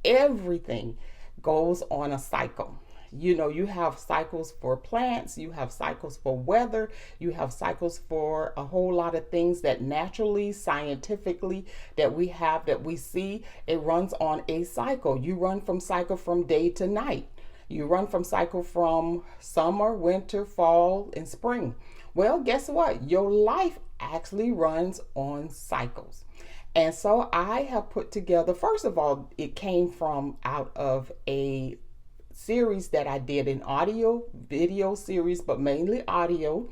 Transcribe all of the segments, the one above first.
everything goes on a cycle. You know, you have cycles for plants, you have cycles for weather, you have cycles for a whole lot of things that naturally, scientifically, that we have, that we see. It runs on a cycle. You run from cycle from day to night. You run from cycle from summer, winter, fall, and spring. Well, guess what? Your life actually runs on cycles. And so I have put together, first of all, it came from out of a series that I did, an audio video series, but mainly audio.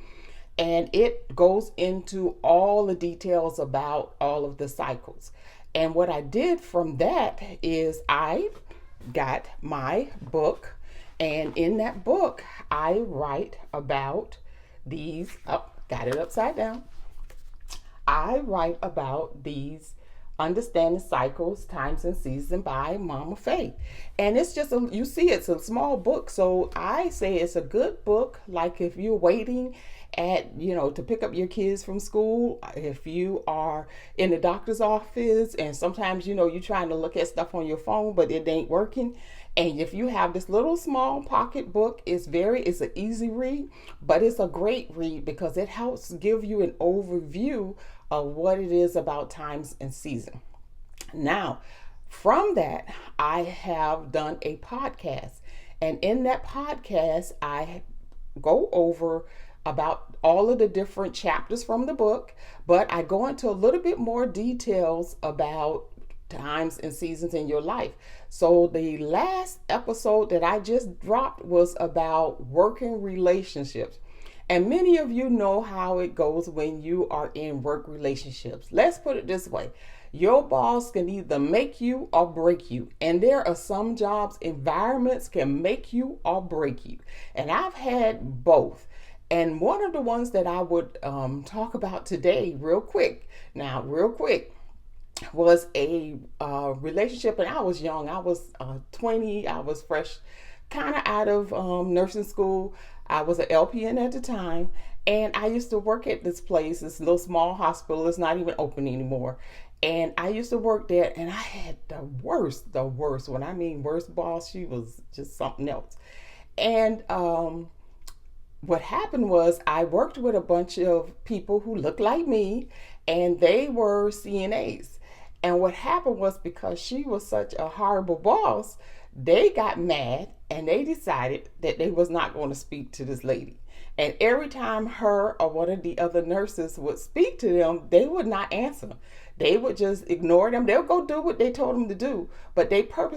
And it goes into all the details about all of the cycles. And what I did from that is I got my book, and in that book, I write about these. Oh, got it upside down. I write about these Understanding Cycles, Times and Seasons by Mama Faye. And it's just, you see, it's a small book. So I say it's a good book. Like if you're waiting to pick up your kids from school, if you are in the doctor's office, and sometimes, you're trying to look at stuff on your phone, but it ain't working. And if you have this little small pocket book, it's an easy read, but it's a great read because it helps give you an overview of what it is about times and season. Now, from that, I have done a podcast. And in that podcast, I go over about all of the different chapters from the book, but I go into a little bit more details about times and seasons in your life. So the last episode that I just dropped was about working relationships. And many of you know how it goes when you are in work relationships. Let's put it this way. Your boss can either make you or break you. And there are some jobs, environments can make you or break you. And I've had both. And one of the ones that I would talk about today real quick, was a relationship. And I was young. I was 20. I was fresh, kind of out of nursing school. I was an LPN at the time, and I used to work at this place, this little small hospital. It's not even open anymore. And I used to work there, and I had the worst, when I mean worst boss, she was just something else. And what happened was I worked with a bunch of people who looked like me, and they were CNAs. And what happened was, because she was such a horrible boss, they got mad and they decided that they was not going to speak to this lady. And every time her or one of the other nurses would speak to them, they would not answer. They would just ignore them. They'll go do what they told them to do, but they purposely